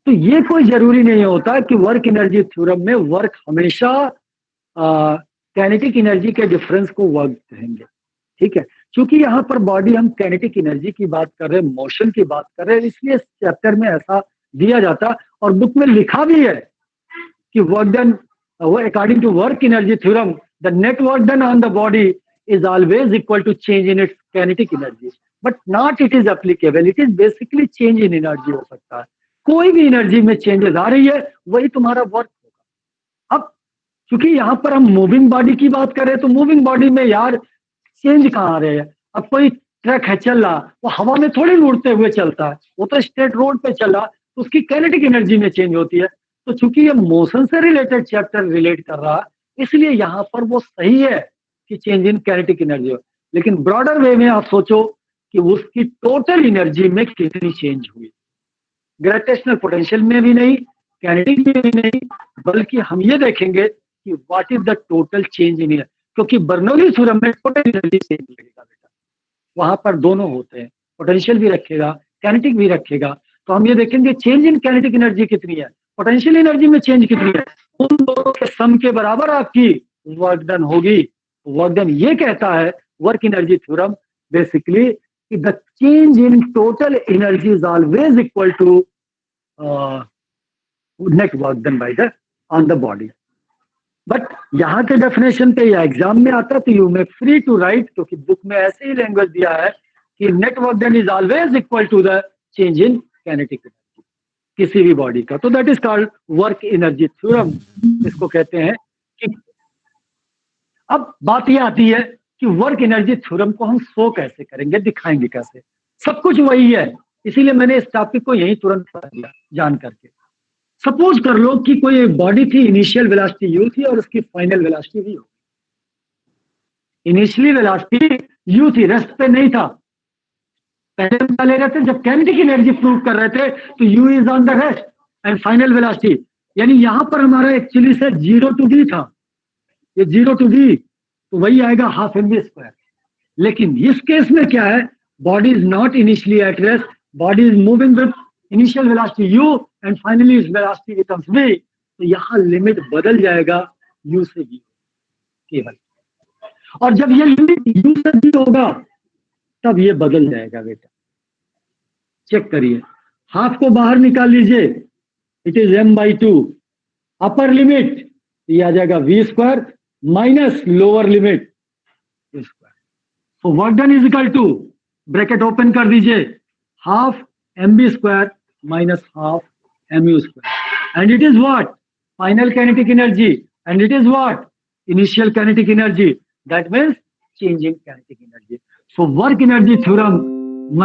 तो ये कोई जरूरी नहीं होता कि work energy theorem में work हमेशा kinetic energy के डिफरेंस को वर्क कहेंगे, ठीक है। क्योंकि यहाँ पर बॉडी हम काइनेटिक एनर्जी की बात कर रहे हैं, मोशन की बात कर रहे हैं, इसलिए इस चैप्टर में ऐसा दिया जाता और बुक में लिखा भी है कि work done according to work energy theorem the net work done on the body is always equal to change in its kinetic energy, but not it is applicable, it is basically change in energy हो सकता है। कोई भी energy में changes आ रही है वही तुम्हारा वर्क होगा। अब क्योंकि यहाँ पर हम मूविंग बॉडी की बात करें तो मूविंग बॉडी में यार चेंज कहाँ आ रहे हैं? अब कोई ट्रक है चल रहा, वो हवा में थोड़ी उड़ते हुए चलता है, वो तो स्ट्रेट रोड पे चल रहा, तो उसकी काइनेटिक एनर्जी में चेंज होती है। तो चूंकि ये मोशन से रिलेटेड चैप्टर रिलेट कर रहा है, इसलिए यहाँ पर वो सही है कि चेंज इन काइनेटिक एनर्जी हो, लेकिन ब्रॉडर वे में आप सोचो कि उसकी टोटल एनर्जी में कितनी चेंज हुई, ग्रेविटेशनल पोटेंशियल में भी नहीं, काइनेटिक में भी नहीं, बल्कि हम ये देखेंगे कि what is the total change in energy, क्योंकि बर्नौली थ्योरम में टोटल एनर्जी चेंज लगेगा बेटा, वहां पर दोनों होते हैं, पोटेंशियल भी रखेगा काइनेटिक भी रखेगा। तो हम ये देखेंगे चेंज इन काइनेटिक एनर्जी कितनी है, पोटेंशियल एनर्जी में चेंज कितनी है, उन दोनों के सम के बराबर आपकी वर्क डन होगी। वर्क डन ये कहता है work energy theorem basically the change in total energy is always equal to net work done by the on the body. But यहाँ के डेफिनेशन पे या एग्जाम में आता तो you may free to write, क्योंकि बुक में ऐसे ही लैंग्वेज दिया है कि net work done is always equal to the change in kinetic energy किसी भी बॉडी का. तो that is called work energy theorem. इसको कहते हैं कि अब बात ये आती है कि वर्क एनर्जी थ्योरम को हम शो कैसे करेंगे, दिखाएंगे कैसे. सब कुछ वही है, इसीलिए मैंने इस टॉपिक को यही तुरंत पढ़ दिया जान करके. सपोज कर लो कि कोई बॉडी थी, इनिशियल वेलोसिटी यू थी और उसकी फाइनल वेलोसिटी वी हो. इनिशियली वेलोसिटी यू थी, रेस्ट पे नहीं था. पहले हम ले रहे थे जब काइनेटिक एनर्जी प्रूव कर रहे थे तो you is on the rest and final velocity, यानी यहां पर हमारा एक्चुअली से 0 to v था. ये 0 to v तो वही आएगा हाफ mv स्क्वायर. लेकिन इस केस में क्या है, body is not initially at rest, body is moving with initial velocity u and finally इस वेलोसिटी बिकम्स v. तो यहां लिमिट बदल जाएगा u से v केवल, और जब ये लिमिट u से v होगा तब ये बदल जाएगा बेटा. चेक करिए, हाफ को बाहर निकाल लीजिए, it is m/2. Upper limit ये आ जाएगा v square minus lower limit v square. तो work done is equal to, bracket open कर दीजिए, half mv square minus half mu square, and it is what final kinetic energy, and it is what initial kinetic energy, that means changing kinetic energy. So work energy theorem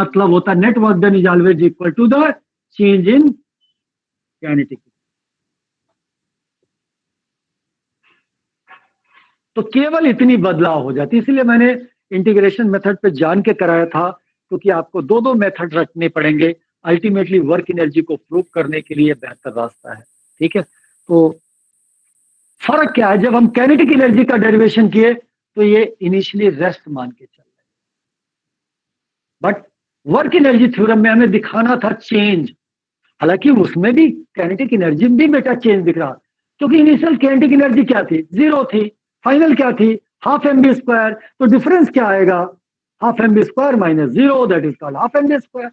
मतलब होता है net work done is always equal to the change in kinetic. तो केवल इतनी बदलाव हो जाती, इसीलिए मैंने इंटीग्रेशन मेथड पे जान के कराया था, क्योंकि आपको दो मेथड रखने पड़ेंगे अल्टीमेटली वर्क एनर्जी को प्रूव करने के लिए बेहतर रास्ता है. ठीक है, तो फर्क क्या है, जब हम काइनेटिक एनर्जी का डेरिवेशन किए तो ये इनिशियली रेस्ट मान के चल रहे, बट वर्क एनर्जी थ्योरम में हमें दिखाना था चेंज. हालांकि उसमें भी काइनेटिक एनर्जी में भी बेटा चेंज दिख रहा, क्योंकि इनिशियल काइनेटिक एनर्जी क्या थी, 0 थी, फाइनल क्या थी, हाफ mv स्क्वायर. तो डिफरेंस क्या आएगा, half mv square minus 0, that is called half mv square.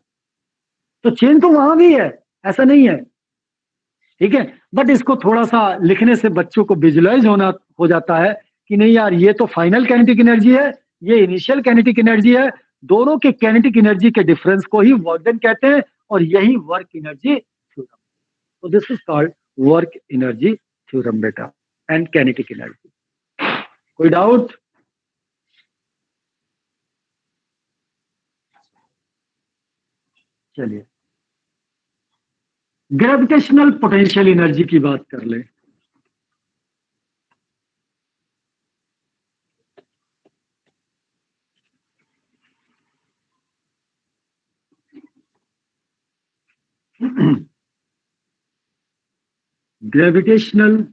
तो चेंज तो वहां भी है, ऐसा नहीं है. ठीक है, बट इसको थोड़ा सा लिखने से बच्चों को विजुअलाइज होना हो जाता है कि नहीं यार, ये तो फाइनल काइनेटिक एनर्जी है, ये इनिशियल काइनेटिक एनर्जी है, दोनों के काइनेटिक एनर्जी के डिफरेंस को ही वर्क डन कहते हैं, और यही वर्क एनर्जी थ्योरम. तो this is called work energy theorem बेटा, एंड काइनेटिक एनर्जी. कोई डाउट? चलिए ग्रेविटेशनल पोटेंशियल एनर्जी की बात कर ले. Gravitational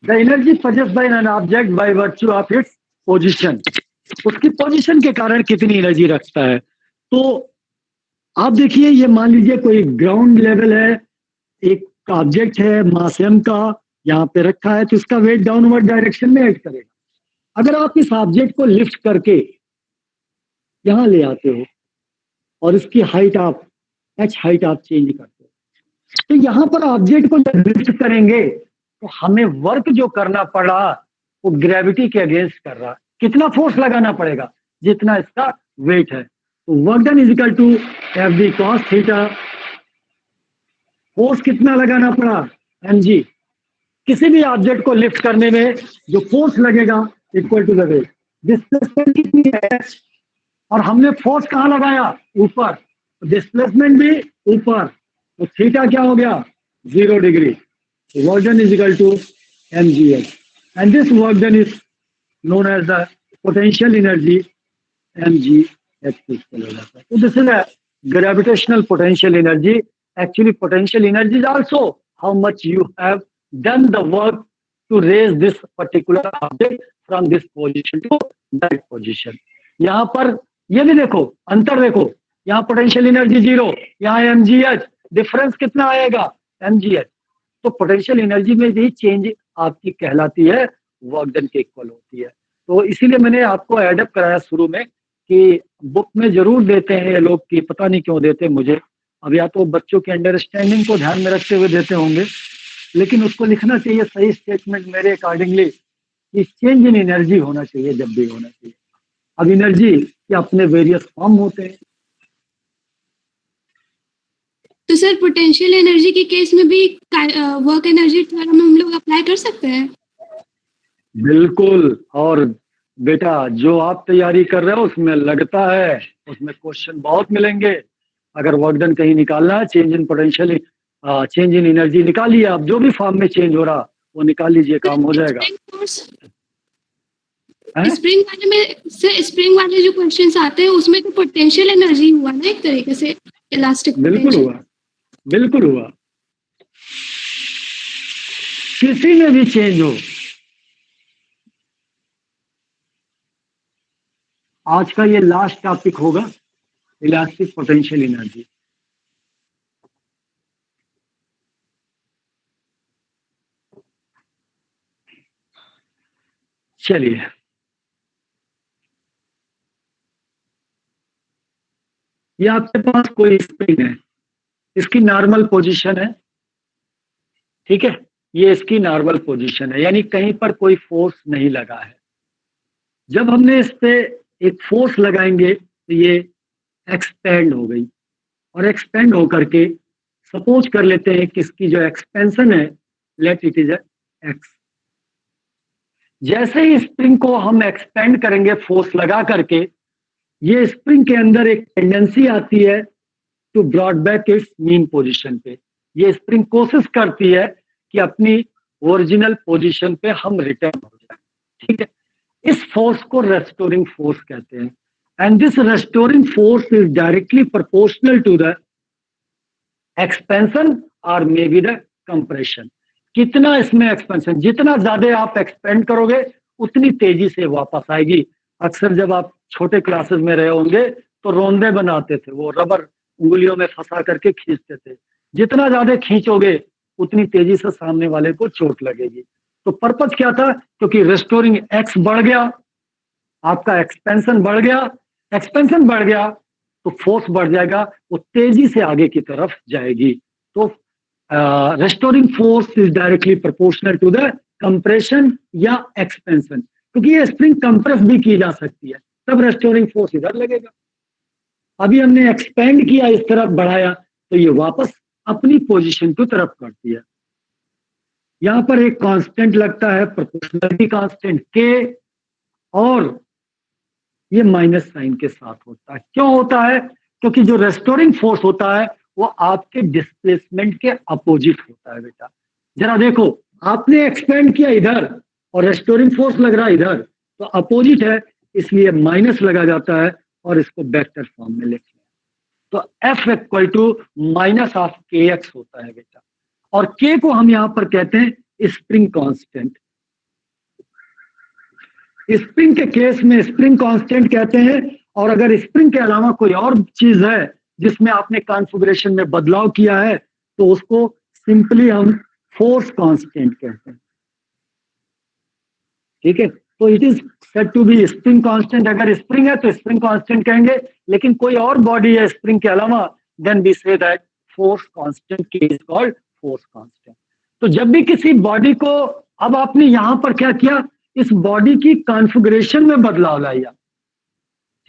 The energy possessed by an object by virtue of its position. उसकी पोजीशन के कारण कितनी एनर्जी रखता है. तो आप देखिए, ये मान लीजिए कोई ग्राउंड लेवल है, एक ऑब्जेक्ट है मास m का, यहाँ पे रखा है, तो इसका वेट डाउनवर्ड डायरेक्शन में ऐड करेगा. अगर आप इस ऑब्जेक्ट को लिफ्ट करके यहाँ ले आते हो और इसकी हाइट आप h हाइट आप चेंज करते हो, तो यहाँ पर ऑब्जेक्ट को जब लिफ्ट करेंगे तो हमें वर्क जो करना पड़ा वो ग्रेविटी के अगेंस्ट कर रहा. कितना फोर्स लगाना पड़ेगा, जितना इसका वेट है. तो work done is equal to Fv cos theta. Force कितना लगाना पड़ा, mg. किसी भी ऑब्जेक्ट को लिफ्ट करने में जो फोर्स लगेगा equal to the weight. Displacement कितनी है, और हमने फोर्स कहाँ लगाया, ऊपर, डिस्प्लेसमेंट भी ऊपर, तो थीटा क्या हो गया, 0 degree. Work done is equal to mgh, and this work done is known as the potential energy mgh. So this is a gravitational potential energy. Actually, potential energy is also how much you have done the work to raise this particular object from this position to that position. यहाँ पर ये भी देखो, अंतर देखो, यहाँ potential energy 0, यहाँ mgh, difference कितना आएगा mgh. तो पोटेंशियल एनर्जी में भी चेंज आपकी कहलाती है वर्क डन के इक्वल होती है. तो इसीलिए मैंने आपको एडअप कराया शुरू में कि बुक में जरूर देते हैं ये लोग, कि पता नहीं क्यों देते मुझे. अब या तो बच्चों की अंडरस्टैंडिंग को ध्यान में रखते हुए देते होंगे, लेकिन उसको लिखना चाहिए सही स्टेटमेंट मेरे अकॉर्डिंगली कि चेंज इन एनर्जी होना चाहिए जब भी होना चाहिए. अब एनर्जी के अपने वेरियस फॉर्म होते हैं. तो सर पोटेंशियल एनर्जी के केस में भी वर्क एनर्जी थ्योरम हम लोग अप्लाई कर सकते हैं? बिल्कुल. और बेटा जो आप तैयारी कर रहे हो उसमें लगता है, उसमें क्वेश्चन बहुत मिलेंगे. अगर वर्क डन कहीं निकालना है, change in potential, change in energy निकालिए आप, जो भी फॉर्म में चेंज हो रहा वो निकाल लीजिए, काम हो जाएगा. स्प्रिंग वाले में से स्प्रिंग वाले जो क्वेश्चंस आते हैं उसमें तो पोटेंशियल एनर्जी हुआ ना एक तरीके से इलास्टिक. बिल्कुल हुआ, बिल्कुल हुआ. किसी में भी चेंज हो, आज का ये लास्ट टॉपिक होगा, इलास्टिक पोटेंशियल एनर्जी. चलिए, ये आपके पास कोई स्प्रिंग है, इसकी नॉर्मल पोजीशन है, ठीक है, ये इसकी नॉर्मल पोजीशन है, यानी कहीं पर कोई फोर्स नहीं लगा है. जब हमने इस पे एक फोर्स लगाएंगे तो ये एक्सपेंड हो गई, और एक्सपेंड होकर के सपोज कर लेते हैं कि इसकी जो एक्सपेंशन है, लेट इट इज एक्स. जैसे ही स्प्रिंग को हम एक्सपेंड करेंगे फोर्स लगा करके, ये स्प्रिंग के अंदर एक टेंडेंसी आती है to brought back its mean position पे. ये स्प्रिंग कोशिश करती है कि अपनी ओरिजिनल पोजीशन पे हम रिटर्न हो जाए, ठीक है. इस फोर्स को रेस्टोरिंग फोर्स कहते हैं. And this restoring force is directly proportional to the expansion और मे बी द कंप्रेशन. कितना इसमें एक्सपेंशन, जितना ज्यादा आप एक्सपेंड करोगे उतनी तेजी से वापस आएगी. अक्सर जब आप छोटे क्लासेस में रहे होंगे तो रोंदे बनाते थे, वो रबर उंगलियों में फंसा करके खींचते थे. जितना ज्यादा खींचोगे उतनी तेजी से सामने वाले को चोट लगेगी. तो पर्पज क्या था, क्योंकि रेस्टोरिंग एक्स बढ़ गया, आपका एक्सपेंशन बढ़ गया, एक्सपेंशन बढ़ गया तो फोर्स बढ़ जाएगा, वो तेजी से आगे की तरफ जाएगी. तो restoring force is directly proportional to the compression या एक्सपेंशन. क्योंकि ये स्प्रिंग कंप्रेस भी की जा सकती है, तब रेस्टोरिंग फोर्स इधर लगेगा. अभी हमने एक्सपेंड किया, इस तरफ बढ़ाया, तो ये वापस अपनी पोजीशन की तरफ करती है. यहां पर एक कांस्टेंट लगता है, प्रोपोर्शनलिटी कांस्टेंट के, और ये माइनस साइन के साथ होता है. क्यों होता है? क्योंकि जो रेस्टोरिंग फोर्स होता है वो आपके डिस्प्लेसमेंट के अपोजिट होता है. बेटा जरा देखो, आपने एक्सपेंड किया इधर और रेस्टोरिंग फोर्स लग रहा है इधर, तो अपोजिट है, इसलिए माइनस लगा जाता है और इसको वेक्टर फॉर्म में लिखते हैं. तो F equal to minus of K X होता है बेटा. और के को हम यहां पर कहते हैं स्प्रिंग कांस्टेंट. स्प्रिंग के केस में स्प्रिंग कांस्टेंट कहते हैं. और अगर स्प्रिंग के अलावा कोई और चीज है जिसमें आपने कॉन्फ़िगरेशन में बदलाव किया है तो उसको सिंपली हम फोर्स कांस्टेंट कहते हैं, ठीक है. तो it is said to be spring constant. अगर स्प्रिंग है तो स्प्रिंग कांस्टेंट कहेंगे, लेकिन कोई और बॉडी है स्प्रिंग के अलावा, then we say that force constant K is called force constant. तो जब भी किसी बॉडी को, अब आपने यहां पर क्या किया, इस बॉडी की कॉन्फ़िगरेशन में बदलाव लाया,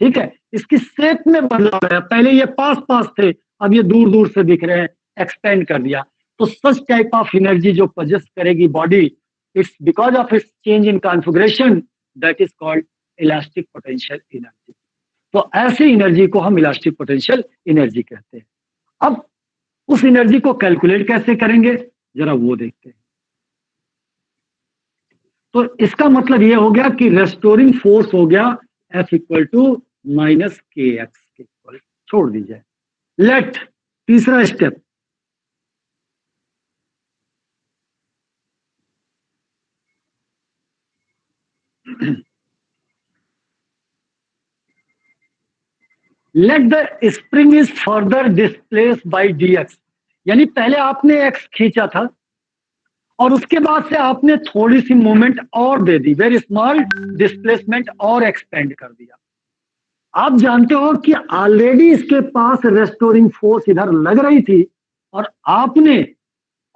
ठीक है, इसकी शेप में बदलाव लाया. पहले ये पास पास थे, अब ये दूर दूर से दिख रहे हैं, एक्सपेंड कर दिया. तो सच टाइप ऑफ एनर्जी जो पोजेस करेगी body, it's because of its change in configuration, that is called elastic potential energy. तो ऐसी एनर्जी को हम इलास्टिक पोटेंशियल एनर्जी कहते हैं. अब उस एनर्जी को कैलकुलेट कैसे करेंगे, जरा वो देखते हैं. तो इसका मतलब ये हो गया कि रेस्टोरिंग फोर्स हो गया F इक्वल टू माइनस के एक्स के इक्वल. छोड़ दीजिए. लेट तीसरा step, let the spring is further displace bye dx, यानी पहले आपने x खींचा था और उसके बाद से आपने थोड़ी सी मूवमेंट और दे दी, वेरी स्मॉल डिस्प्लेसमेंट और एक्सपेंड कर दिया। आप जानते हो कि ऑलरेडी इसके पास रेस्टोरिंग फोर्स इधर लग रही थी और आपने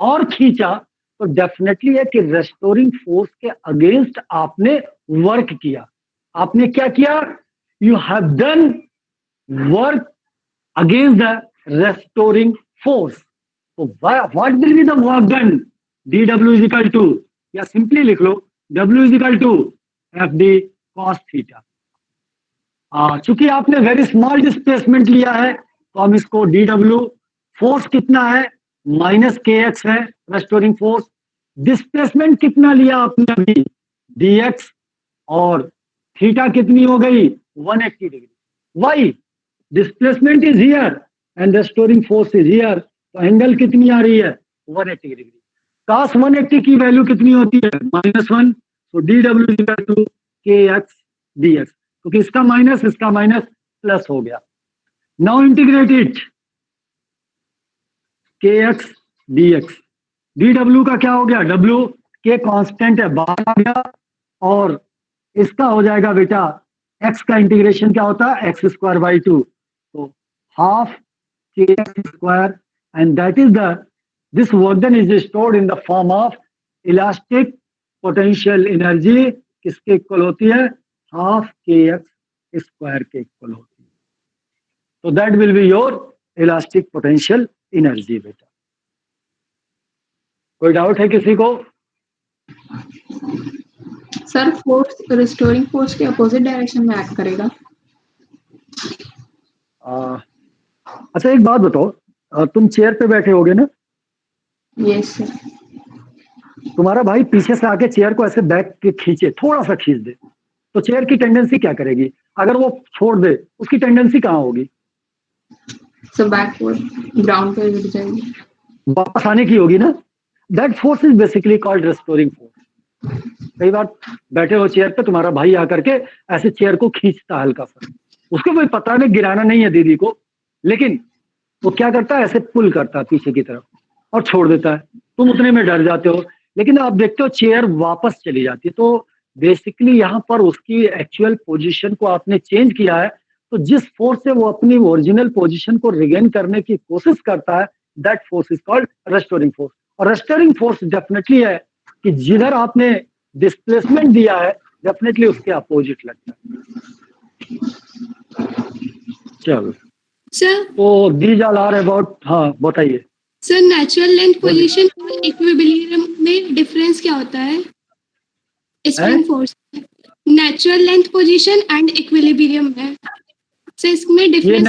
और खींचा, तो डेफिनेटली है कि रेस्टोरिंग फोर्स के अगेंस्ट आपने वर्क किया। आपने क्या किया? You have done work against the restoring force. तो what will be the work done? dw is equal to, या सिंपली लिख लो w is equal to fd cos theta. चूंकि आपने वेरी स्मॉल डिस्प्लेसमेंट लिया है तो हम इसको dw, फोर्स कितना है माइनस kx है रेस्टोरिंग फोर्स, डिस्प्लेसमेंट कितना लिया आपने अभी dx, और थीटा कितनी हो गई 180 degree. Why? Displacement is here and restoring force is here, तो एंगल कितनी आ रही है 180 डिग्री। cos 180 की वैल्यू कितनी होती है -1, तो dw is equal to kx dx, क्योंकि इसका माइनस प्लस हो गया। Now integrate it, kx dx, dw का क्या हो गया, w के कांस्टेंट है बाहर आ गया, और इसका हो जाएगा बेटा x का इंटीग्रेशन क्या होता है x स्क्वायर बाई 2, तो half kx square, and that is the this work done is stored in the form of elastic potential energy, किसके इक्वल होती है हाफ kx स्क्वायर के इक्वल होती है। तो that will be your elastic potential energy. बेटा कोई doubt है किसी को? सर फोर्स रिस्टोरिंग फोर्स के अपोजिट डायरेक्शन में एक्ट करेगा। अच्छा एक बात बताओ, तुम चेयर पे बैठे होगे ना? Yes sir. तुम्हारा भाई पीछे से आके चेयर को ऐसे बैक के खींचे, थोड़ा सा खींच दे, तो चेयर की टेंडेंसी क्या करेगी? अगर वो छोड़ दे उसकी टेंडेंसी कहाँ होगी? सर बैकवर्ड ग्राउंड पे गिर जाएगी, वापस आने की होगी ना। That force is basically called restoring force. कई बार बैठे हो चेयर पे, तुम्हारा भाई आकर के ऐसे चेयर को खींचता है हल्का सा, उसको कोई पता नहीं गिराना नहीं है दीदी को, लेकिन वो क्या करता है ऐसे पुल करता है पीछे की तरफ और छोड़ देता है। तुम उतने में डर जाते हो, लेकिन आप देखते हो चेयर वापस चली जाती है। तो बेसिकली यहाँ पर उसकी एक्चुअल पोजीशन को आपने चेंज किया है, तो जिस फोर्स से वो अपनी ओरिजिनल पोजीशन को रिगेन करने की कोशिश करता है, that force is called restoring force. और रेस्टोरिंग फोर्स डेफिनेटली है कि जिधर आपने डिस्प्लेसमेंट दिया है डेफिनेटली उसके अपोजिट लगता है। चलो सर तो दीज ऑल आर अबाउट, हाँ बताइए सर, नेचुरल लेंथ पोजीशन और इक्विलिब्रियम में डिफरेंस क्या होता है spring force? Natural length position and equilibrium है सर, इसमें डिफरेंस